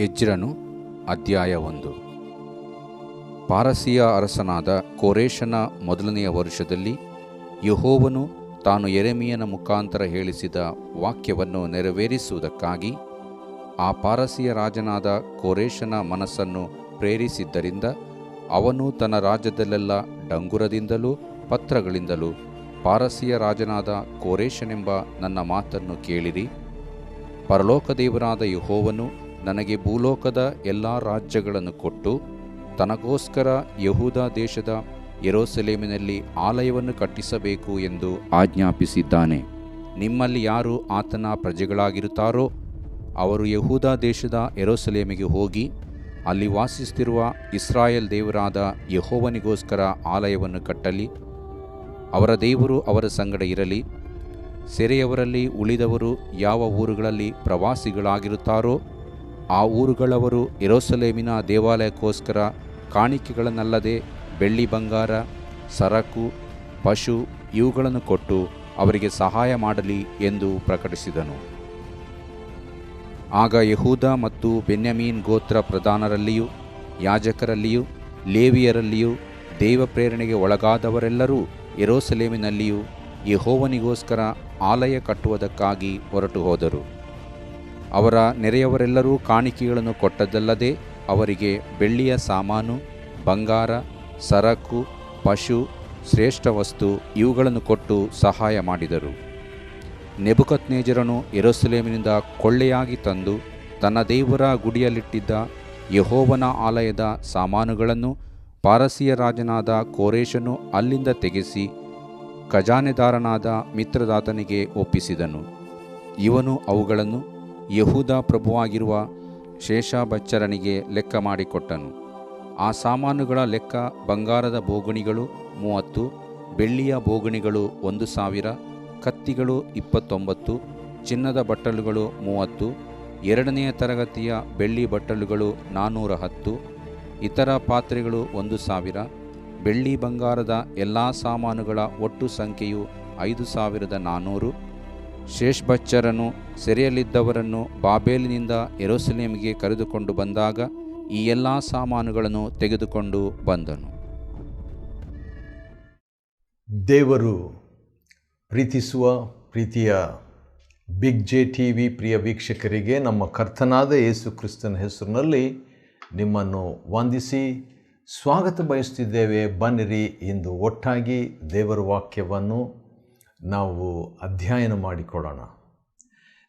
ಎಜ್ರನು ಅಧ್ಯಾಯ 1. ಪಾರಸಿಯ ಅರಸನಾದ ಕೋರೇಷನ ಮೊದಲನೆಯ ವರುಷದಲ್ಲಿ ಯೆಹೋವನು ತಾನು ಯೆರೆಮೀಯನ ಮುಖಾಂತರ ಹೇಳಿಸಿದ ವಾಕ್ಯವನ್ನು ನೆರವೇರಿಸುವುದಕ್ಕಾಗಿ ಆ ಪಾರಸಿಯ ರಾಜನಾದ ಕೋರೇಷನ ಮನಸ್ಸನ್ನು ಪ್ರೇರಿಸಿದ್ದರಿಂದ ಅವನು ತನ್ನ ರಾಜ್ಯದಲ್ಲೆಲ್ಲ ಡಂಗುರದಿಂದಲೂ ಪತ್ರಗಳಿಂದಲೂ ಪಾರಸಿಯ ರಾಜನಾದ ಕೋರೇಷನೆಂಬ ನನ್ನ ಮಾತನ್ನು ಕೇಳಿರಿ. ಪರಲೋಕ ದೇವರಾದ ಯೆಹೋವನು ನನಗೆ ಭೂಲೋಕದ ಎಲ್ಲ ರಾಜ್ಯಗಳನ್ನು ಕೊಟ್ಟು ತನಗೋಸ್ಕರ ಯೆಹೂದ ದೇಶದ ಯೆರೂಸಲೇಮಿನಲ್ಲಿ ಆಲಯವನ್ನು ಕಟ್ಟಿಸಬೇಕು ಎಂದು ಆಜ್ಞಾಪಿಸಿದ್ದಾನೆ. ನಿಮ್ಮಲ್ಲಿ ಯಾರು ಆತನ ಪ್ರಜೆಗಳಾಗಿರುತ್ತಾರೋ ಅವರು ಯೆಹೂದ ದೇಶದ ಯೆರೂಸಲೇಮಿಗೆ ಹೋಗಿ ಅಲ್ಲಿ ವಾಸಿಸುತ್ತಿರುವ ಇಸ್ರಾಯೇಲ್ ದೇವರಾದ ಯೆಹೋವನಿಗೋಸ್ಕರ ಆಲಯವನ್ನು ಕಟ್ಟಲಿ. ಅವರ ದೇವರು ಅವರ ಸಂಗಡ ಇರಲಿ. ಸೆರೆಯವರಲ್ಲಿ ಉಳಿದವರು ಯಾವ ಊರುಗಳಲ್ಲಿ ಪ್ರವಾಸಿಗಳಾಗಿರುತ್ತಾರೋ ಆ ಊರುಗಳವರು ಯೆರೂಸಲೇಮಿನ ದೇವಾಲಯಕ್ಕೋಸ್ಕರ ಕಾಣಿಕೆಗಳನ್ನಲ್ಲದೆ ಬೆಳ್ಳಿ ಬಂಗಾರ, ಸರಕು, ಪಶು ಇವುಗಳನ್ನು ಕೊಟ್ಟು ಅವರಿಗೆ ಸಹಾಯ ಮಾಡಲಿ ಎಂದು ಪ್ರಕಟಿಸಿದನು. ಆಗ ಯೆಹೂದ ಮತ್ತು ಬೆನ್ಯಾಮೀನ್ ಗೋತ್ರ ಪ್ರಧಾನರಲ್ಲಿಯೂ ಯಾಜಕರಲ್ಲಿಯೂ ಲೇವಿಯರಲ್ಲಿಯೂ ದೇವ ಪ್ರೇರಣೆಗೆ ಒಳಗಾದವರೆಲ್ಲರೂ ಯೆರೂಸಲೇಮಿನಲ್ಲಿಯೂ ಯೆಹೋವನಿಗೋಸ್ಕರ ಆಲಯ ಕಟ್ಟುವುದಕ್ಕಾಗಿ ಹೊರಟು ಹೋದರು. ಅವರ ನೆರೆಯವರೆಲ್ಲರೂ ಕಾಣಿಕೆಗಳನ್ನು ಕೊಟ್ಟದ್ದಲ್ಲದೆ ಅವರಿಗೆ ಬೆಳ್ಳಿಯ ಸಾಮಾನು, ಬಂಗಾರ, ಸರಕು, ಪಶು, ಶ್ರೇಷ್ಠ ವಸ್ತು ಇವುಗಳನ್ನು ಕೊಟ್ಟು ಸಹಾಯ ಮಾಡಿದರು. ನೆಬೂಕದ್ನೆಚ್ಚರನು ಯೆರೂಸಲೇಮಿನಿಂದ ಕೊಳ್ಳೆಯಾಗಿ ತಂದು ತನ್ನ ದೇವರ ಗುಡಿಯಲ್ಲಿಟ್ಟಿದ್ದ ಯೆಹೋವನ ಆಲಯದ ಸಾಮಾನುಗಳನ್ನು ಪಾರಸಿಯ ರಾಜನಾದ ಕೋರೇಷನು ಅಲ್ಲಿಂದ ತೆಗೆಸಿ ಖಜಾನೆದಾರನಾದ ಮಿತ್ರದಾತನಿಗೆ ಒಪ್ಪಿಸಿದನು. ಇವನು ಅವುಗಳನ್ನು ಯೆಹೂದ ಪ್ರಭುವಾಗಿರುವ ಶೇಷಬಚ್ಚರನಿಗೆ ಲೆಕ್ಕ ಮಾಡಿಕೊಟ್ಟನು. ಆ ಸಾಮಾನುಗಳ ಲೆಕ್ಕ: ಬಂಗಾರದ ಬೋಗುಣಿಗಳು 30, ಬೆಳ್ಳಿಯ ಬೋಗುಣಿಗಳು 1,000, ಕತ್ತಿಗಳು 29, ಚಿನ್ನದ ಬಟ್ಟಲುಗಳು 30, ಎರಡನೆಯ ತರಗತಿಯ ಬೆಳ್ಳಿ ಬಟ್ಟಲುಗಳು 410, ಇತರ ಪಾತ್ರೆಗಳು 1,000. ಬೆಳ್ಳಿ ಬಂಗಾರದ ಎಲ್ಲ ಸಾಮಾನುಗಳ ಒಟ್ಟು ಸಂಖ್ಯೆಯು 5,400. ಶೇಷಬಚ್ಚರನು ಸೆರೆಯಲ್ಲಿದ್ದವರನ್ನು ಬಾಬೇಲಿನಿಂದ ಯೆರೂಸಲೇಮಿಗೆ ಕರೆದುಕೊಂಡು ಬಂದಾಗ ಈ ಎಲ್ಲ ಸಾಮಾನುಗಳನ್ನು ತೆಗೆದುಕೊಂಡು ಬಂದನು. ದೇವರು ಪ್ರೀತಿಸುವ ಪ್ರೀತಿಯ ಬಿಗ್ ಜೆ ಟಿವಿ ಪ್ರಿಯ ವೀಕ್ಷಕರಿಗೆ ನಮ್ಮ ಕರ್ತನಾದ ಯೇಸು ಕ್ರಿಸ್ತನ ಹೆಸರಿನಲ್ಲಿ ನಿಮ್ಮನ್ನು ವಂದಿಸಿ ಸ್ವಾಗತ ಬಯಸುತ್ತಿದ್ದೇವೆ. ಬನ್ನಿರಿ, ಇಂದು ಒಟ್ಟಾಗಿ ದೇವರ ವಾಕ್ಯವನ್ನು ನಾವು ಅಧ್ಯಯನ ಮಾಡಿಕೊಳ್ಳೋಣ.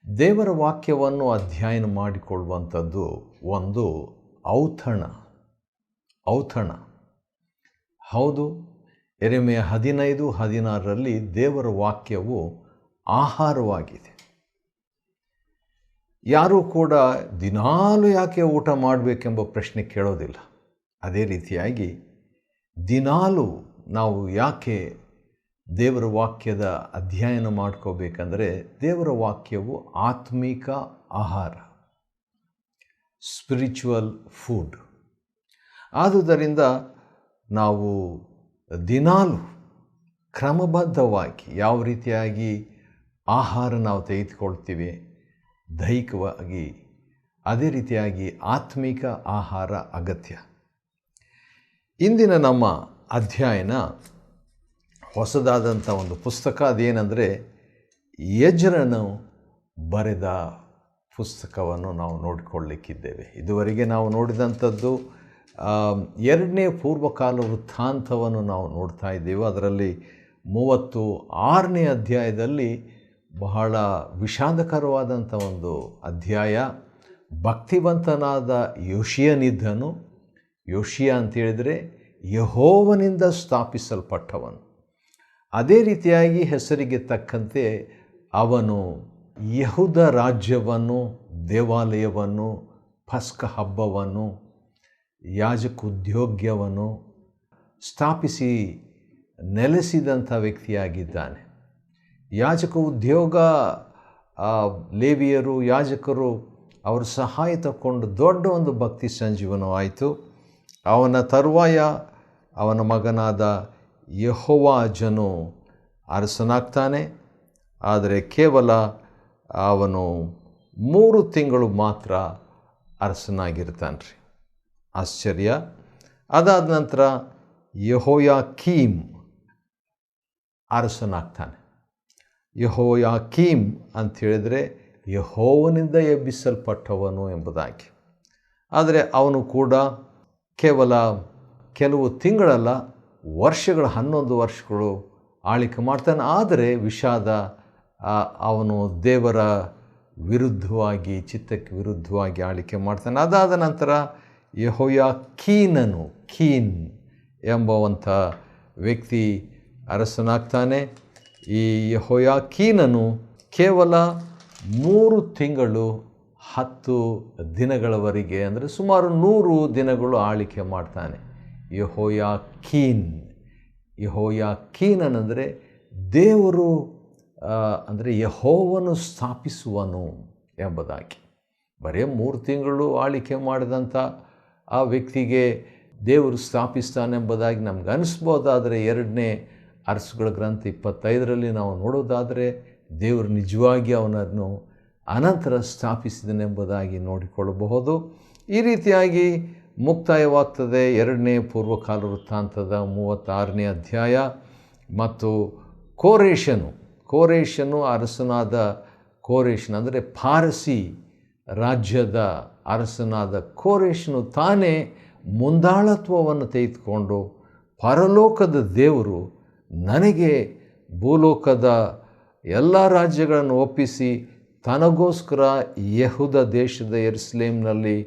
ದೇವರ ವಾಕ್ಯವನ್ನು ಅಧ್ಯಯನ ಮಾಡಿಕೊಳ್ಳುವಂಥದ್ದು ಒಂದು ಔತಣ. ಹೌದು, ಯೆರೆಮೀಯ 15:16 ದೇವರ ವಾಕ್ಯವು ಆಹಾರವಾಗಿದೆ. ಯಾರೂ ಕೂಡ ದಿನಾಲೂ ಯಾಕೆ ಊಟ ಮಾಡಬೇಕೆಂಬ ಪ್ರಶ್ನೆ ಕೇಳೋದಿಲ್ಲ. ಅದೇ ರೀತಿಯಾಗಿ ದಿನಾಲೂ ನಾವು ಯಾಕೆ ದೇವರ ವಾಕ್ಯದ ಅಧ್ಯಯನ ಮಾಡ್ಕೋಬೇಕಂದರೆ ದೇವರ ವಾಕ್ಯವು ಆತ್ಮಿಕ ಆಹಾರ, ಸ್ಪಿರಿಚುವಲ್ ಫುಡ್. ಆದುದರಿಂದ ನಾವು ದಿನಾಲೂ ಕ್ರಮಬದ್ಧವಾಗಿ ಯಾವ ರೀತಿಯಾಗಿ ಆಹಾರ ನಾವು ತೆಗೆದುಕೊಳ್ತೀವಿ ದೈಹಿಕವಾಗಿ, ಅದೇ ರೀತಿಯಾಗಿ ಆತ್ಮಿಕ ಆಹಾರ ಅಗತ್ಯ. ಇಂದಿನ ನಮ್ಮ ಅಧ್ಯಯನ ಹೊಸದಾದಂಥ ಒಂದು ಪುಸ್ತಕ. ಅದೇನೆಂದರೆ ಎಜ್ರನು ಬರೆದ ಪುಸ್ತಕವನ್ನು ನಾವು ನೋಡಿಕೊಳ್ಳಲಿಕ್ಕಿದ್ದೇವೆ. ಇದುವರೆಗೆ ನಾವು ನೋಡಿದಂಥದ್ದು 2ನೇ ಪೂರ್ವಕಾಲ ವೃತ್ತಾಂತವನ್ನು ನಾವು ನೋಡ್ತಾ ಇದ್ದೇವೆ. ಅದರಲ್ಲಿ 36ನೇ ಅಧ್ಯಾಯದಲ್ಲಿ ಬಹಳ ವಿಷಾದಕರವಾದಂಥ ಒಂದು ಅಧ್ಯಾಯ. ಭಕ್ತಿವಂತನಾದ ಯೋಷಿಯನಿದ್ದನು. ಯೋಷಿಯ ಅಂತೇಳಿದರೆ ಯೆಹೋವನಿಂದ ಸ್ಥಾಪಿಸಲ್ಪಟ್ಟವನು. ಅದೇ ರೀತಿಯಾಗಿ ಹೆಸರಿಗೆ ತಕ್ಕಂತೆ ಅವನು ಯೆಹೂದ ರಾಜ್ಯವನ್ನು, ದೇವಾಲಯವನ್ನು, ಪಸ್ಕ ಹಬ್ಬವನ್ನು, ಯಾಜಕೋದ್ಯೋಗ್ಯವನ್ನು ಸ್ಥಾಪಿಸಿ ನೆಲೆಸಿದಂಥ ವ್ಯಕ್ತಿಯಾಗಿದ್ದಾನೆ. ಯಾಜಕ ಉದ್ಯೋಗ, ಲೇವಿಯರು, ಯಾಜಕರು ಅವರ ಸಹಾಯ ತಗೊಂಡು ದೊಡ್ಡ ಒಂದು ಭಕ್ತಿ ಸಂಜೀವನವಾಯಿತು. ಅವನ ತರುವಾಯ ಅವನ ಮಗನಾದ ಯೆಹೋವಾಜನು ಅರಸನಾಗ್ತಾನೆ. ಆದರೆ ಕೇವಲ ಅವನು 3 ತಿಂಗಳು ಮಾತ್ರ ಅರಸನಾಗಿರ್ತಾನೆ ರೀ. ಆಶ್ಚರ್ಯ. ಅದಾದ ನಂತರ ಯೆಹೋಯಾಕೀಮ್ ಅರಸನಾಗ್ತಾನೆ. ಯೆಹೋಯಾಕೀಮ್ ಅಂತ ಹೇಳಿದರೆ ಯೆಹೋವನಿಂದ ಎಬ್ಬಿಸಲ್ಪಟ್ಟವನು ಎಂಬುದಾಗಿ. ಆದರೆ ಅವನು ಕೂಡ ಕೇವಲ ಕೆಲವು ತಿಂಗಳಲ್ಲ, ವರ್ಷಗಳು 11 ವರ್ಷಗಳು ಆಳ್ವಿಕೆ ಮಾಡ್ತಾನೆ. ಆದರೆ ವಿಷಾದ, ಅವನು ದೇವರ ವಿರುದ್ಧವಾಗಿ, ಚಿತ್ತಕ್ಕೆ ವಿರುದ್ಧವಾಗಿ ಆಳ್ವಿಕೆ ಮಾಡ್ತಾನೆ. ಅದಾದ ನಂತರ ಯೆಹೋಯಾಕೀನನು, ಕೀನ್ ಎಂಬುವಂಥ ವ್ಯಕ್ತಿ ಅರಸನಾಗ್ತಾನೆ. ಈ ಯೆಹೋಯಾಕೀನನು ಕೇವಲ 3 ತಿಂಗಳು 10 ದಿನಗಳವರೆಗೆ, ಅಂದರೆ ಸುಮಾರು 100 ದಿನಗಳು ಆಳ್ವಿಕೆ ಮಾಡ್ತಾನೆ ಯೆಹೋಯಾಕೀನ್. ಯೆಹೋಯಾಕೀನನೆಂದರೆ ದೇವರು, ಅಂದರೆ ಯೆಹೋವನು ಸ್ಥಾಪಿಸುವನು ಎಂಬುದಾಗಿ. ಬರೀ 3 ತಿಂಗಳು ಆಳ್ವಿಕೆ ಮಾಡಿದಂಥ ಆ ವ್ಯಕ್ತಿಗೆ ದೇವರು ಸ್ಥಾಪಿಸ್ತಾನೆಂಬುದಾಗಿ ನಮ್ಗೆ ಅನಿಸ್ಬೋದಾದರೆ, 2ನೇ ಅರಸುಗಳ ಗ್ರಂಥ 25ರಲ್ಲಿ ನಾವು ನೋಡೋದಾದರೆ ದೇವರು ನಿಜವಾಗಿ ಅವನನ್ನು ಅನಂತರ ಸ್ಥಾಪಿಸಿದನೆಂಬುದಾಗಿ ನೋಡಿಕೊಳ್ಳಬಹುದು. ಈ ರೀತಿಯಾಗಿ ಮುಕ್ತಾಯವಾಗ್ತದೆ 2ನೇ ಪೂರ್ವಕಾಲ ವೃತ್ತಾಂತದ 36ನೇ ಅಧ್ಯಾಯ. ಮತ್ತು ಕೋರೇಷನು ಅರಸನಾದ ಕೋರೇಷನ್, ಅಂದರೆ ಪಾರಸಿ ರಾಜ್ಯದ ಅರಸನಾದ ಕೋರೇಷನು ತಾನೇ ಮುಂದಾಳತ್ವವನ್ನು ತೆಗೆದುಕೊಂಡು, ಪರಲೋಕದ ದೇವರು ನನಗೆ ಭೂಲೋಕದ ಎಲ್ಲ ರಾಜ್ಯಗಳನ್ನು ಒಪ್ಪಿಸಿ ತನಗೋಸ್ಕರ ಯೆಹೂದ ದೇಶದ ಯೆರೂಸಲೇಮಿನಲ್ಲಿ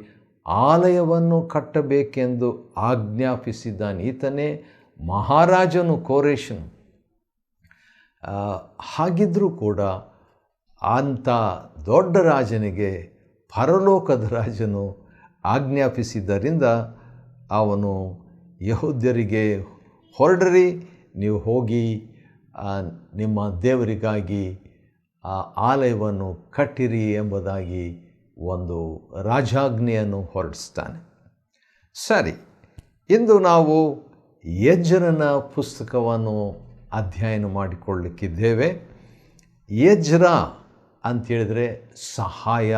ಆಲಯವನ್ನು ಕಟ್ಟಬೇಕೆಂದು ಆಜ್ಞಾಪಿಸಿದ್ದಾನೆ. ಈತನೇ ಮಹಾರಾಜನು ಕೋರೇಷನು. ಹಾಗಿದ್ದರೂ ಕೂಡ ಅಂಥ ದೊಡ್ಡ ರಾಜನಿಗೆ ಪರಲೋಕದ ರಾಜನು ಆಜ್ಞಾಪಿಸಿದ್ದರಿಂದ ಅವನು ಯೆಹೂದ್ಯರಿಗೆ, ಹೊರಡ್ರಿ, ನೀವು ಹೋಗಿ ನಿಮ್ಮ ದೇವರಿಗಾಗಿ ಆ ಆಲಯವನ್ನು ಕಟ್ಟಿರಿ ಎಂಬುದಾಗಿ ಒಂದು ರಾಜಾಜ್ಞೆಯನ್ನು ಹೊರಡಿಸ್ತಾನೆ. ಸರಿ, ಇಂದು ನಾವು ಎಜ್ರನ ಪುಸ್ತಕವನ್ನು ಅಧ್ಯಯನ ಮಾಡಿಕೊಳ್ಳಲಿಕ್ಕಿದ್ದೇವೆ. ಎಜ್ರ ಅಂಥೇಳಿದರೆ ಸಹಾಯ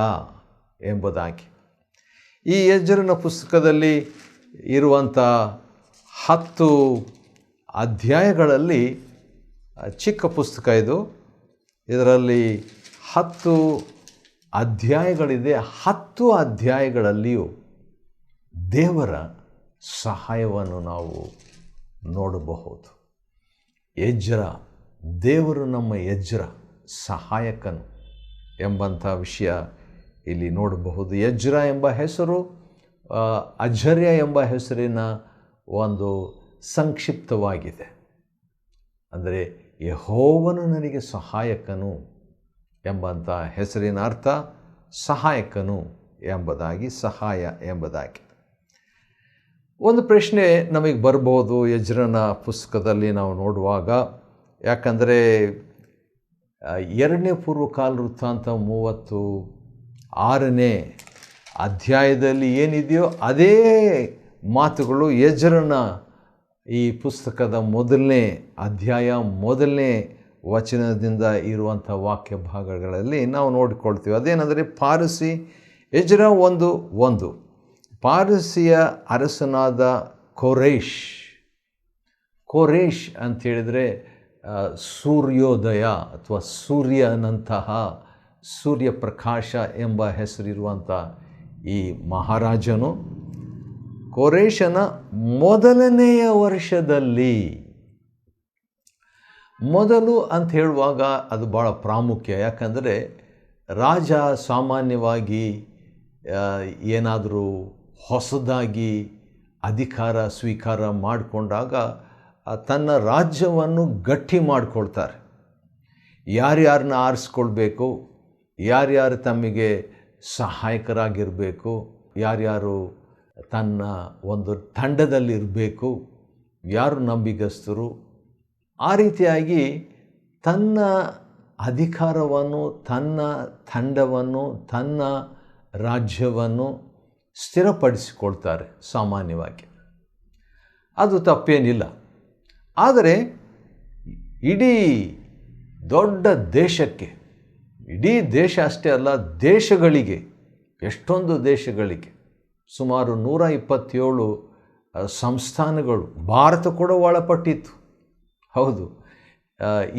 ಎಂಬುದಾಗಿ. ಈ ಎಜ್ರನ ಪುಸ್ತಕದಲ್ಲಿ ಇರುವಂಥ 10 ಅಧ್ಯಾಯಗಳಲ್ಲಿ, ಚಿಕ್ಕ ಪುಸ್ತಕ ಇದು, ಇದರಲ್ಲಿ 10 ಅಧ್ಯಾಯಗಳಿದೆ. 10 ಅಧ್ಯಾಯಗಳಲ್ಲಿಯೂ ದೇವರ ಸಹಾಯವನ್ನು ನಾವು ನೋಡಬಹುದು. ಎಜ್ರ, ದೇವರು ನಮ್ಮ ಎಜ್ರ, ಸಹಾಯಕನು ಎಂಬಂಥ ವಿಷಯ ಇಲ್ಲಿ ನೋಡಬಹುದು. ಎಜ್ರ ಎಂಬ ಹೆಸರು ಅಜರ್ಯ ಎಂಬ ಹೆಸರಿನ ಒಂದು ಸಂಕ್ಷಿಪ್ತವಾಗಿದೆ. ಅಂದರೆ ಯೆಹೋವನು ನನಗೆ ಸಹಾಯಕನು ಎಂಬಂಥ ಹೆಸರಿನ ಅರ್ಥ ಸಹಾಯಕನು ಎಂಬುದಾಗಿ, ಸಹಾಯ ಎಂಬುದಾಗಿ. ಒಂದು ಪ್ರಶ್ನೆ ನಮಗೆ ಬರ್ಬೋದು ಎಜ್ರನ ಪುಸ್ತಕದಲ್ಲಿ ನಾವು ನೋಡುವಾಗ. ಯಾಕಂದರೆ 2ನೇ ಪೂರ್ವಕಾಲ ವೃತ್ತಾಂತ 36ನೇ ಅಧ್ಯಾಯದಲ್ಲಿ ಏನಿದೆಯೋ ಅದೇ ಮಾತುಗಳು ಎಜ್ರನ ಈ ಪುಸ್ತಕದ 1ನೇ ಅಧ್ಯಾಯ 1ನೇ ವಚನದಿಂದ ಇರುವಂಥ ವಾಕ್ಯ ಭಾಗಗಳಲ್ಲಿ ನಾವು ನೋಡಿಕೊಳ್ತೀವಿ. ಅದೇನೆಂದರೆ ಪಾರಸಿ ಎಜ್ರ 1:1, ಪಾರಸಿಯ ಅರಸನಾದ ಕೋರೇಷ್ ಅಂಥೇಳಿದರೆ ಸೂರ್ಯೋದಯ ಅಥವಾ ಸೂರ್ಯನಂತಹ, ಸೂರ್ಯಪ್ರಕಾಶ ಎಂಬ ಹೆಸರಿರುವಂಥ ಈ ಮಹಾರಾಜನು ಕೋರೇಷನ 1ನೆಯ ವರ್ಷದಲ್ಲಿ, ಮೊದಲು ಅಂತ ಹೇಳುವಾಗ ಅದು ಭಾಳ ಪ್ರಾಮುಖ್ಯ. ಯಾಕಂದರೆ ರಾಜ ಸಾಮಾನ್ಯವಾಗಿ ಏನಾದರೂ ಹೊಸದಾಗಿ ಅಧಿಕಾರ ಸ್ವೀಕಾರ ಮಾಡಿಕೊಂಡಾಗ ತನ್ನ ರಾಜ್ಯವನ್ನು ಗಟ್ಟಿ ಮಾಡಿಕೊಳ್ತಾರೆ. ಯಾರ್ಯಾರನ್ನ ಆರಿಸ್ಕೊಳ್ಬೇಕು, ಯಾರ್ಯಾರು ತಮಗೆ ಸಹಾಯಕರಾಗಿರಬೇಕು, ಯಾರ್ಯಾರು ತನ್ನ ಒಂದು ತಂಡದಲ್ಲಿರಬೇಕು, ಯಾರು ನಂಬಿಗಸ್ತರು, ಆ ರೀತಿಯಾಗಿ ತನ್ನ ಅಧಿಕಾರವನ್ನು, ತನ್ನ ತಂಡವನ್ನು, ತನ್ನ ರಾಜ್ಯವನ್ನು ಸ್ಥಿರಪಡಿಸಿಕೊಳ್ತಾರೆ ಸಾಮಾನ್ಯವಾಗಿ. ಅದು ತಪ್ಪೇನಿಲ್ಲ. ಆದರೆ ಇಡೀ ದೊಡ್ಡ ದೇಶಕ್ಕೆ, ಇಡೀ ದೇಶ ಅಷ್ಟೇ ಅಲ್ಲ, ದೇಶಗಳಿಗೆ ಎಷ್ಟೊಂದು ದೇಶಗಳಿಗೆ, ಸುಮಾರು 127 ಸಂಸ್ಥಾನಗಳು, ಭಾರತ ಕೂಡ ಒಳಪಟ್ಟಿತ್ತು. ಹೌದು,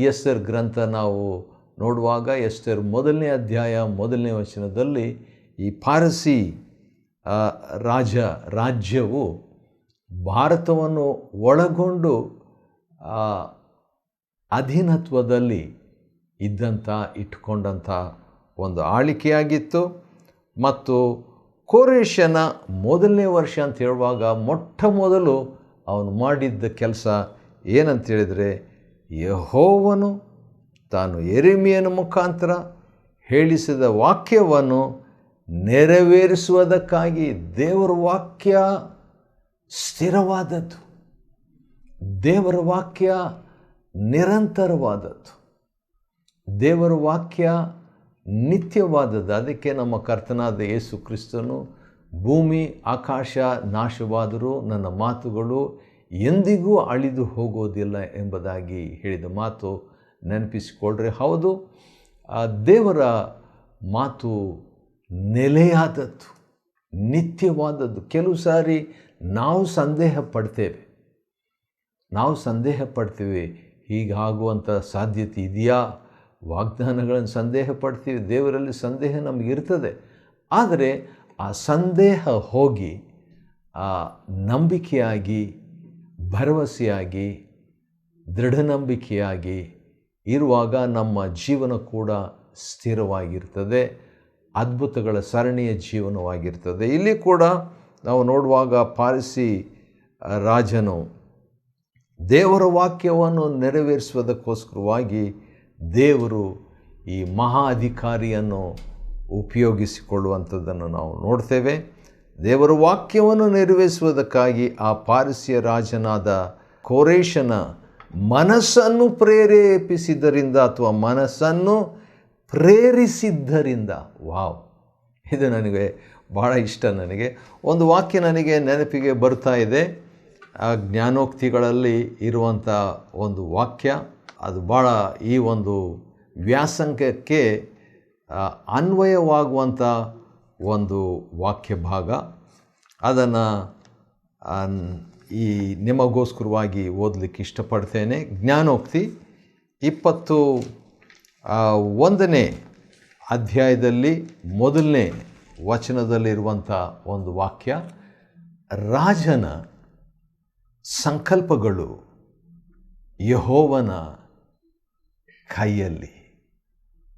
ಎಸ್ತೇರ್ ಗ್ರಂಥ ನಾವು ನೋಡುವಾಗ ಎಸ್ತೇರ್ 1ನೇ ಅಧ್ಯಾಯ 1ನೇ ವಚನದಲ್ಲಿ ಈ ಪಾರಸಿ ರಾಜ್ಯವು ಭಾರತವನ್ನು ಒಳಗೊಂಡು ಅಧೀನತ್ವದಲ್ಲಿ ಇಟ್ಕೊಂಡಂಥ ಒಂದು ಆಳಿಕೆಯಾಗಿತ್ತು. ಮತ್ತು ಕೋರೇಷನ 1ನೇ ವರ್ಷ ಅಂತ ಹೇಳುವಾಗ ಮೊಟ್ಟ ಮೊದಲು ಅವನು ಮಾಡಿದ್ದ ಕೆಲಸ ಏನಂತೇಳಿದರೆ, ಯೆಹೋವನು ತಾನು ಯೆರೆಮೀಯನ ಮುಖಾಂತರ ಹೇಳಿಸಿದ ವಾಕ್ಯವನ್ನು ನೆರವೇರಿಸುವುದಕ್ಕಾಗಿ. ದೇವರ ವಾಕ್ಯ ಸ್ಥಿರವಾದದ್ದು, ದೇವರ ವಾಕ್ಯ ನಿರಂತರವಾದದ್ದು, ದೇವರ ವಾಕ್ಯ ನಿತ್ಯವಾದದ್ದು. ಅದಕ್ಕೆ ನಮ್ಮ ಕರ್ತನಾದ ಯೇಸು ಕ್ರಿಸ್ತನು ಭೂಮಿ ಆಕಾಶ ನಾಶವಾದರೂ ನನ್ನ ಮಾತುಗಳು ಎಂದಿಗೂ ಅಳಿದು ಹೋಗೋದಿಲ್ಲ ಎಂಬುದಾಗಿ ಹೇಳಿದ ಮಾತು ನೆನಪಿಸಿಕೊಳ್ಳ್ರೆ. ಹೌದು, ಆ ದೇವರ ಮಾತು ನೆಲೆಯಾದದ್ದು, ನಿತ್ಯವಾದದ್ದು. ಕೆಲವು ಸಾರಿ ನಾವು ಸಂದೇಹ ಪಡ್ತೇವೆ, ಹೀಗಾಗುವಂಥ ಸಾಧ್ಯತೆ ಇದೆಯಾ, ವಾಗ್ದಾನಗಳನ್ನು ಸಂದೇಹ ಪಡ್ತೀವಿ, ದೇವರಲ್ಲಿ ಸಂದೇಹ ನಮಗಿರ್ತದೆ. ಆದರೆ ಆ ಸಂದೇಹ ಹೋಗಿ ಆ ನಂಬಿಕೆಯಾಗಿ, ಭರವಸೆಯಾಗಿ, ದೃಢನಂಬಿಕೆಯಾಗಿ ಇರುವಾಗ ನಮ್ಮ ಜೀವನ ಕೂಡ ಸ್ಥಿರವಾಗಿರ್ತದೆ, ಅದ್ಭುತಗಳ ಸರಣಿಯ ಜೀವನವಾಗಿರ್ತದೆ. ಇಲ್ಲಿ ಕೂಡ ನಾವು ನೋಡುವಾಗ ಪಾರಸಿ ರಾಜನು ದೇವರ ವಾಕ್ಯವನ್ನು ನೆರವೇರಿಸುವುದಕ್ಕೋಸ್ಕರವಾಗಿ ದೇವರು ಈ ಮಹಾ ಅಧಿಕಾರಿಯನ್ನು ಉಪಯೋಗಿಸಿಕೊಳ್ಳುವಂಥದ್ದನ್ನು ನಾವು ನೋಡ್ತೇವೆ. ದೇವರ ವಾಕ್ಯವನ್ನು ನೆರವೇರಿಸುವುದಕ್ಕಾಗಿ ಆ ಪಾರಸಿಯ ರಾಜನಾದ ಕೋರೇಷನ ಮನಸ್ಸನ್ನು ಪ್ರೇರೇಪಿಸಿದ್ದರಿಂದ ಅಥವಾ ಮನಸ್ಸನ್ನು ಪ್ರೇರಿಸಿದ್ದರಿಂದ. ವಾವ್, ಇದು ನನಗೆ ಭಾಳ ಇಷ್ಟ. ನನಗೆ ಒಂದು ವಾಕ್ಯ ನನಗೆ ನೆನಪಿಗೆ ಬರ್ತಾ ಇದೆ, ಆ ಜ್ಞಾನೋಕ್ತಿಗಳಲ್ಲಿ ಇರುವಂಥ ಒಂದು ವಾಕ್ಯ. ಅದು ಭಾಳ ಈ ಒಂದು ವ್ಯಾಸಂಗಕ್ಕೆ ಅನ್ವಯವಾಗುವಂಥ ಒಂದು ವಾಕ್ಯ ಭಾಗ. ಅದನ್ನು ಈ ನಿಮಗೋಸ್ಕರವಾಗಿ ಓದಲಿಕ್ಕೆ ಇಷ್ಟಪಡ್ತೇನೆ. ಜ್ಞಾನೋಕ್ತಿ 21ನೇ ಅಧ್ಯಾಯದಲ್ಲಿ 1ನೇ ವಚನದಲ್ಲಿರುವಂಥ ಒಂದು ವಾಕ್ಯ. ರಾಜನ ಸಂಕಲ್ಪಗಳು ಯೆಹೋವನ ಕೈಯಲ್ಲಿ.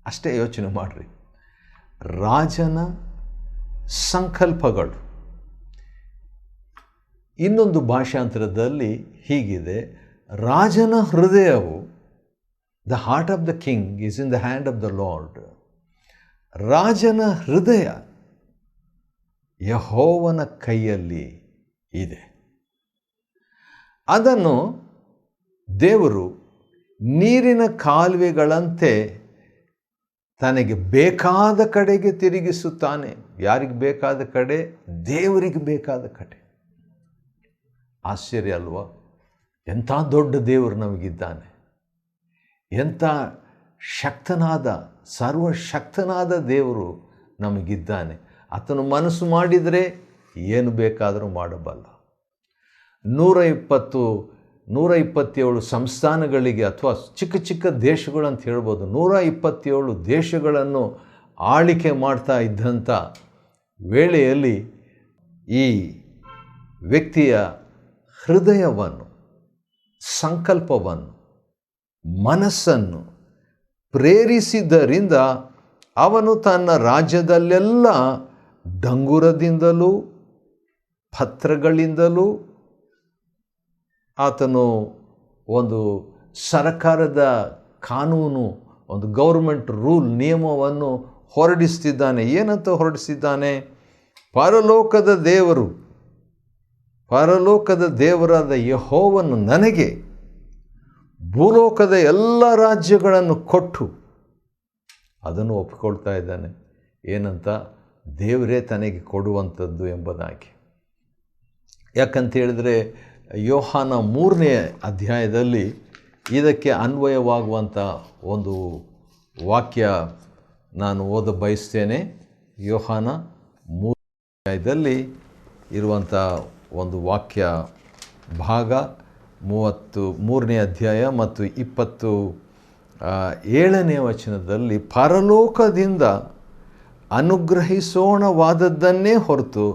ಅಷ್ಟೇ ಯೋಚನೆ ಮಾಡಿರಿ, ರಾಜನ ಸಂಕಲ್ಪಗಳು. ಇನ್ನೊಂದು ಭಾಷಾಂತರದಲ್ಲಿ ಹೀಗಿದೆ, ರಾಜನ ಹೃದಯವು, the heart of the king is in the hand of the lord. ರಾಜನ ಹೃದಯ ಯೆಹೋವನ ಕೈಯಲ್ಲಿ ಇದೆ. ಅದನ್ನು ದೇವರು ನೀರಿನ ಕಾಲುವೆಗಳಂತೆ ತನಗೆ ಬೇಕಾದ ಕಡೆಗೆ ತಿರುಗಿಸುತ್ತಾನೆ. ಯಾರಿಗೆ ಬೇಕಾದ ಕಡೆ? ದೇವರಿಗೆ ಬೇಕಾದ ಕಡೆ. ಆಶ್ಚರ್ಯ ಅಲ್ವಾ? ಎಂಥ ದೊಡ್ಡ ದೇವರು ನಮಗಿದ್ದಾನೆ, ಎಂಥ ಶಕ್ತನಾದ, ಸರ್ವಶಕ್ತನಾದ ದೇವರು ನಮಗಿದ್ದಾನೆ. ಆತನು ಮನಸ್ಸು ಮಾಡಿದರೆ ಏನು ಬೇಕಾದರೂ ಮಾಡಬಲ್ಲ. 127 ಸಂಸ್ಥಾನಗಳಿಗೆ ಅಥವಾ ಚಿಕ್ಕ ಚಿಕ್ಕ ದೇಶಗಳು ಅಂತ ಹೇಳ್ಬೋದು, 127 ದೇಶಗಳನ್ನು ಆಳಿಕೆ ಮಾಡ್ತಾ ಇದ್ದಂಥ ವೇಳೆಯಲ್ಲಿ ಈ ವ್ಯಕ್ತಿಯ ಹೃದಯವನ್ನು, ಸಂಕಲ್ಪವನ್ನು, ಮನಸ್ಸನ್ನು ಪ್ರೇರಿಸಿದ್ದರಿಂದ ಅವನು ತನ್ನ ರಾಜ್ಯದಲ್ಲೆಲ್ಲ ಡಂಗುರದಿಂದಲೂ ಪತ್ರಗಳಿಂದಲೂ ಆತನು ಒಂದು ಸರ್ಕಾರದ ಕಾನೂನು, ಒಂದು ಗೌರ್ಮೆಂಟ್ ರೂಲ್, ನಿಯಮವನ್ನು ಹೊರಡಿಸ್ತಿದ್ದಾನೆ. ಏನಂತ ಹೊರಡಿಸಿದ್ದಾನೆ? ಪರಲೋಕದ ದೇವರಾದ ಯೆಹೋವನು ನನಗೆ ಭೂಲೋಕದ ಎಲ್ಲ ರಾಜ್ಯಗಳನ್ನು ಕೊಟ್ಟು, ಅದನ್ನು ಒಪ್ಪಿಕೊಳ್ತಾ ಇದ್ದಾನೆ. ಏನಂತ? ದೇವರೇ ತನಗೆ ಕೊಡುವಂಥದ್ದು ಎಂಬುದಾಗಿ. ಯಾಕಂತ ಹೇಳಿದರೆ ಯೋಹಾನ 3ನೇ ಅಧ್ಯಾಯದಲ್ಲಿ ಇದಕ್ಕೆ ಅನ್ವಯವಾಗುವಂಥ ಒಂದು ವಾಕ್ಯ ನಾನು ಓದ ಬಯಸ್ತೇನೆ. ಯೋಹಾನ ಅಧ್ಯಾಯದಲ್ಲಿ ಇರುವಂಥ ಒಂದು ವಾಕ್ಯ ಭಾಗ 33ನೇ ಅಧ್ಯಾಯ ಮತ್ತು 27ನೇ ವಚನದಲ್ಲಿ, ಪರಲೋಕದಿಂದ ಅನುಗ್ರಹಿಸೋಣವಾದದ್ದನ್ನೇ ಹೊರತು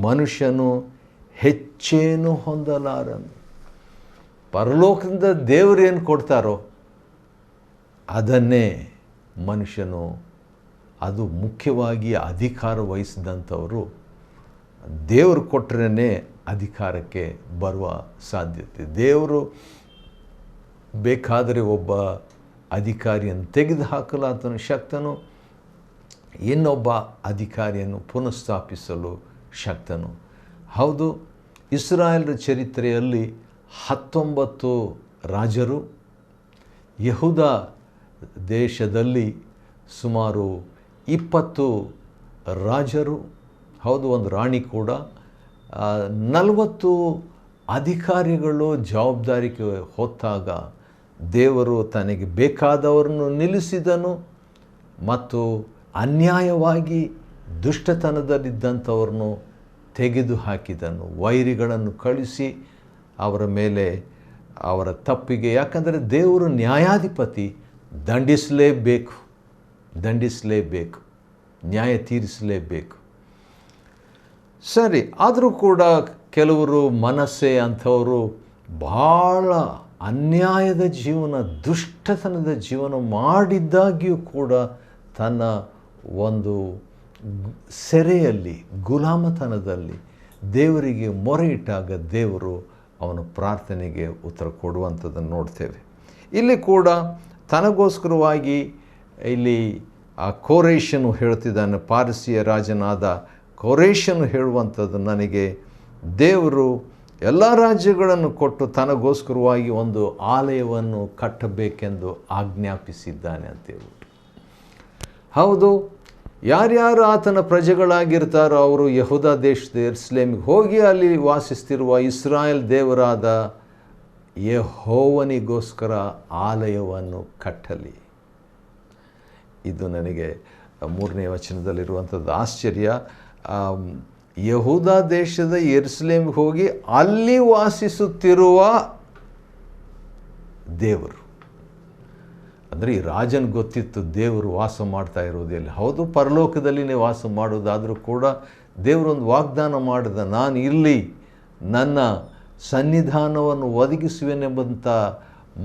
ಮನುಷ್ಯನು ಹೆಚ್ಚೇನು ಹೊಂದಲಾರನು. ಪರಲೋಕದಿಂದ ದೇವರೇನು ಕೊಡ್ತಾರೋ ಅದನ್ನೇ ಮನುಷ್ಯನು, ಅದು ಮುಖ್ಯವಾಗಿ ಅಧಿಕಾರ ವಹಿಸಿದಂಥವರು ದೇವರು ಕೊಟ್ಟರೆ ಅಧಿಕಾರಕ್ಕೆ ಬರುವ ಸಾಧ್ಯತೆ. ದೇವರು ಬೇಕಾದರೆ ಒಬ್ಬ ಅಧಿಕಾರಿಯನ್ನು ತೆಗೆದು ಹಾಕಲು ಆತನು ಶಕ್ತನು, ಇನ್ನೊಬ್ಬ ಅಧಿಕಾರಿಯನ್ನು ಪುನಃಸ್ಥಾಪಿಸಲು ಶಕ್ತನು. ಹೌದು, ಇಸ್ರಾಯೇಲರ ಚರಿತ್ರೆಯಲ್ಲಿ 19 ರಾಜರು, ಯೆಹೂದ ದೇಶದಲ್ಲಿ ಸುಮಾರು 20 ರಾಜರು, ಹೌದು ಒಂದು ರಾಣಿ ಕೂಡ, 40 ಅಧಿಕಾರಿಗಳು ಜವಾಬ್ದಾರಿಗೆ ಹೊತ್ತಾಗ ದೇವರು ತನಗೆ ಬೇಕಾದವರನ್ನು ನಿಲ್ಲಿಸಿದನು ಮತ್ತು ಅನ್ಯಾಯವಾಗಿ ದುಷ್ಟತನದಲ್ಲಿದ್ದಂಥವ್ರನ್ನು ತೆಗೆದು ಹಾಕಿದನು. ವೈರಿಗಳನ್ನು ಕಳಿಸಿ ಅವರ ಮೇಲೆ ಅವರ ತಪ್ಪಿಗೆ, ಯಾಕಂದರೆ ದೇವರು ನ್ಯಾಯಾಧಿಪತಿ, ದಂಡಿಸಲೇಬೇಕು, ನ್ಯಾಯ ತೀರಿಸಲೇಬೇಕು. ಸರಿ, ಆದರೂ ಕೂಡ ಕೆಲವರು ಮನಸ್ಸೆ ಅಂಥವರು ಭಾಳ ಅನ್ಯಾಯದ ಜೀವನ, ದುಷ್ಟತನದ ಜೀವನ ಮಾಡಿದ್ದಾಗಿಯೂ ಕೂಡ ತನ್ನ ಒಂದು ಸೆರೆಯಲ್ಲಿ, ಗುಲಾಮತನದಲ್ಲಿ ದೇವರಿಗೆ ಮೊರೆ ಇಟ್ಟಾಗ ದೇವರು ಅವನ ಪ್ರಾರ್ಥನೆಗೆ ಉತ್ತರ ಕೊಡುವಂಥದ್ದನ್ನು ನೋಡ್ತೇವೆ. ಇಲ್ಲಿ ಕೂಡ ತನಗೋಸ್ಕರವಾಗಿ ಇಲ್ಲಿ ಆ ಕೋರೇಷನು ಹೇಳ್ತಿದ್ದಾನೆ, ಪಾರಸಿಯ ರಾಜನಾದ ಕೋರೇಷನು ಹೇಳುವಂಥದ್ದು, ನನಗೆ ದೇವರು ಎಲ್ಲ ರಾಜ್ಯಗಳನ್ನು ಕೊಟ್ಟು ತನಗೋಸ್ಕರವಾಗಿ ಒಂದು ಆಲಯವನ್ನು ಕಟ್ಟಬೇಕೆಂದು ಆಜ್ಞಾಪಿಸಿದ್ದಾನೆ ಅಂತೇಳ್ಬಿಟ್ಟು. ಹೌದು, ಯಾರ್ಯಾರು ಆತನ ಪ್ರಜೆಗಳಾಗಿರ್ತಾರೋ ಅವರು ಯೆಹೂದ ದೇಶದ ಯೆರೂಸಲೇಮಿಗೆ ಹೋಗಿ ಅಲ್ಲಿ ವಾಸಿಸ್ತಿರುವ ಇಸ್ರಾಯೇಲ್ ದೇವರಾದ ಯೆಹೋವನಿಗೋಸ್ಕರ ಆಲಯವನ್ನು ಕಟ್ಟಲಿ. ಇದು ನನಗೆ 3ನೇ ವಚನದಲ್ಲಿರುವಂಥದ್ದು ಆಶ್ಚರ್ಯ. ಯೆಹೂದ ದೇಶದ ಯೆರೂಸಲೇಮಿಗೆ ಹೋಗಿ ಅಲ್ಲಿ ವಾಸಿಸುತ್ತಿರುವ ದೇವರು, ಅಂದರೆ ಈ ರಾಜನ ಗೊತ್ತಿತ್ತು ದೇವರು ವಾಸ ಮಾಡ್ತಾ ಇರೋದು ಎಲ್ಲಿ. ಹೌದು, ಪರಲೋಕದಲ್ಲಿನೇ ವಾಸ ಮಾಡೋದಾದರೂ ಕೂಡ ದೇವರೊಂದು ವಾಗ್ದಾನ ಮಾಡಿದ, ನಾನು ಇಲ್ಲಿ ನನ್ನ ಸನ್ನಿಧಾನವನ್ನು ಒದಗಿಸುವೆನೆಂಬಂಥ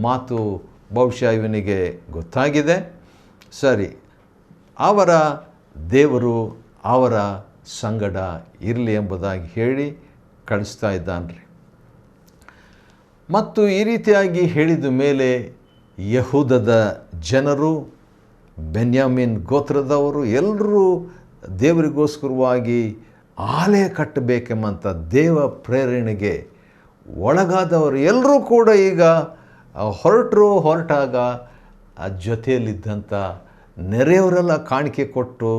ಮಾತು ಬಹುಶಃ ಇವನಿಗೆ ಗೊತ್ತಾಗಿದೆ. ಸರಿ, ಅವರ ದೇವರು ಅವರ ಸಂಗಡ ಇರಲಿ ಎಂಬುದಾಗಿ ಹೇಳಿ ಕಳಿಸ್ತಾ ಇದ್ದಾನ್ರಿ. ಮತ್ತು ಈ ರೀತಿಯಾಗಿ ಹೇಳಿದ ಮೇಲೆ ಯೆಹೂದದ ಜನರು, ಬೆನ್ಯಾಮೀನ್ ಗೋತ್ರದವರು ಎಲ್ಲರೂ ದೇವರಿಗೋಸ್ಕರವಾಗಿ ಆಲಯ ಕಟ್ಟಬೇಕೆಂಬಂಥ ದೇವ ಪ್ರೇರಣೆಗೆ ಒಳಗಾದವರು ಎಲ್ಲರೂ ಕೂಡ ಈಗ ಹೊರಟಾಗ ಆ ಜೊತೆಯಲ್ಲಿದ್ದಂಥ ನೆರೆಯವರೆಲ್ಲ ಕಾಣಿಕೆ ಕೊಟ್ಟು,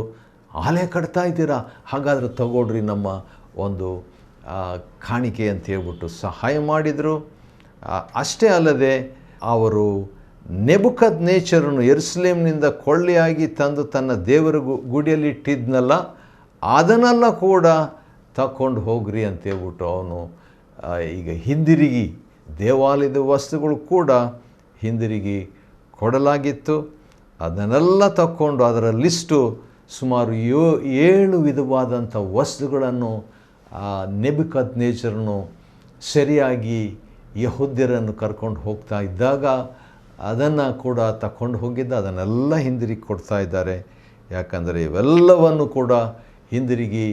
ಆಲಯ ಕಟ್ತಾ ಇದ್ದೀರಾ, ಹಾಗಾದರೆ ತಗೊಳ್ರಿ ನಮ್ಮ ಒಂದು ಕಾಣಿಕೆ ಅಂತ ಹೇಳ್ಬಿಟ್ಟು ಸಹಾಯ ಮಾಡಿದರು. ಅಷ್ಟೇ ಅಲ್ಲದೆ ಅವರು ನೆಬೂಕದ್ನೆಚ್ಚರನು ಯೆರೂಸಲೇಮಿನಿಂದ ಕೊಳ್ಳೆಯಾಗಿ ತಂದು ತನ್ನ ದೇವರ ಗುಡಿಯಲ್ಲಿ ಇಟ್ಟಿದ್ನಲ್ಲ, ಅದನ್ನೆಲ್ಲ ಕೂಡ ತಗೊಂಡು ಹೋಗ್ರಿ ಅಂತೇಳ್ಬಿಟ್ಟು ಅವನು ಈಗ ಹಿಂದಿರುಗಿ, ದೇವಾಲಯದ ವಸ್ತುಗಳು ಕೂಡ ಹಿಂದಿರುಗಿ ಕೊಡಲಾಗಿತ್ತು. ಅದನ್ನೆಲ್ಲ ತಕ್ಕೊಂಡು ಅದರ ಲಿಸ್ಟು ಸುಮಾರು 7 ವಿಧವಾದಂಥ ವಸ್ತುಗಳನ್ನು ನೆಬೂಕದ್ನೆಚ್ಚರನು ಸರಿಯಾಗಿ ಯೆಹೂದ್ಯರನ್ನು ಕರ್ಕೊಂಡು ಹೋಗ್ತಾ ಇದ್ದಾಗ ಅದನ್ನು ಕೂಡ ತಗೊಂಡು ಹೋಗಿದ್ದ, ಅದನ್ನೆಲ್ಲ ಹಿಂದಿರುಗಿ ಕೊಡ್ತಾ ಇದ್ದಾರೆ. ಯಾಕಂದರೆ ಇವೆಲ್ಲವನ್ನು ಕೂಡ ಹಿಂದಿರುಗಿ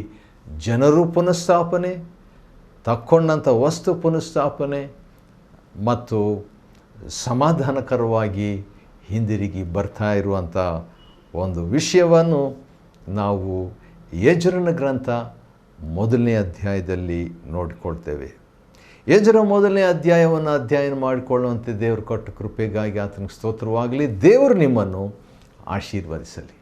ಜನರು ಪುನಃಸ್ಥಾಪನೆ, ತಕ್ಕೊಂಡಂಥ ವಸ್ತು ಪುನಃಸ್ಥಾಪನೆ ಮತ್ತು ಸಮಾಧಾನಕರವಾಗಿ ಹಿಂದಿರುಗಿ ಬರ್ತಾ ಇರುವಂಥ ಒಂದು ವಿಷಯವನ್ನು ನಾವು ಎಜ್ರನ ಗ್ರಂಥ 1ನೇ ಅಧ್ಯಾಯದಲ್ಲಿ ನೋಡಿಕೊಳ್ತೇವೆ. ಎಜ್ರ 1ನೇ ಅಧ್ಯಾಯವನ್ನು ಅಧ್ಯಯನ ಮಾಡಿಕೊಳ್ಳುವಂತೆ ದೇವರು ಕೊಟ್ಟ ಕೃಪೆಗಾಗಿ ಆತನಿಗೆ ಸ್ತೋತ್ರವಾಗಲಿ. ದೇವರು ನಿಮ್ಮನ್ನು ಆಶೀರ್ವದಿಸಲಿ.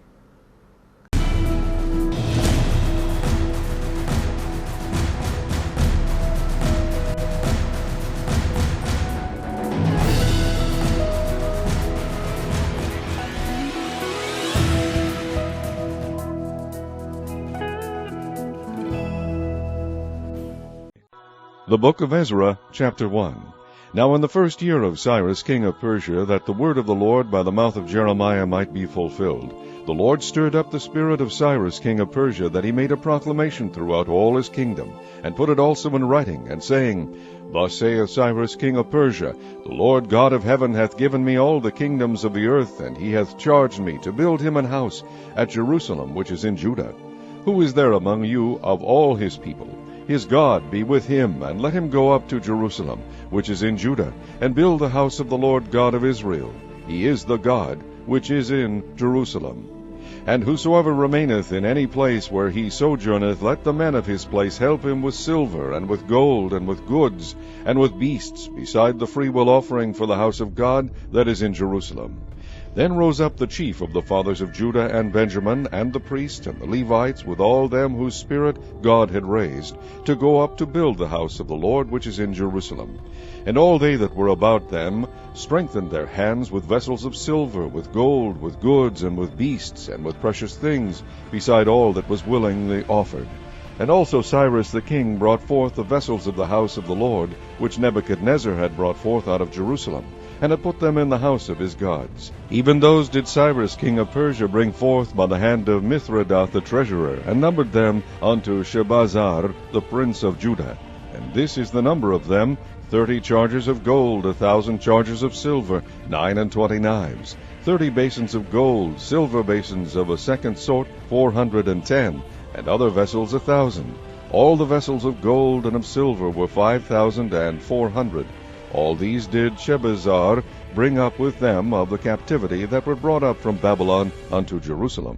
The book of Ezra, chapter 1. Now in the first year of Cyrus king of Persia, that the word of the Lord by the mouth of Jeremiah might be fulfilled, the Lord stirred up the spirit of Cyrus king of Persia, that he made a proclamation throughout all his kingdom, and put it also in writing, and saying, Thus saith Cyrus king of Persia, The Lord God of heaven hath given me all the kingdoms of the earth, and he hath charged me to build him an house at Jerusalem, which is in Judah. Who is there among you of all his people? His God be with him, and let him go up to Jerusalem, which is in Judah, and build the house of the Lord God of Israel. He is the God which is in Jerusalem. And whosoever remaineth in any place where he sojourneth, let the men of his place help him with silver, and with gold, and with goods, and with beasts, beside the freewill offering for the house of God that is in Jerusalem. Then rose up the chief of the fathers of Judah and Benjamin, and the priests and the Levites, with all them whose spirit God had raised, to go up to build the house of the Lord which is in Jerusalem. And all they that were about them strengthened their hands with vessels of silver, with gold, with goods, and with beasts, and with precious things, beside all that was willingly offered. And also Cyrus the king brought forth the vessels of the house of the Lord, which Nebuchadnezzar had brought forth out of Jerusalem, and had put them in the house of his gods. Even those did Cyrus king of Persia bring forth by the hand of Mithredath the treasurer, and numbered them unto Shebazar the prince of Judah. And this is the number of them, 30 chargers of gold, 1,000 chargers of silver, 29 knives, 30 basins of gold, silver basins of a second sort, 410, and other vessels 1,000. All the vessels of gold and of silver were 5,400. All these did Shebazar bring up with them of the captivity that were brought up from Babylon unto Jerusalem.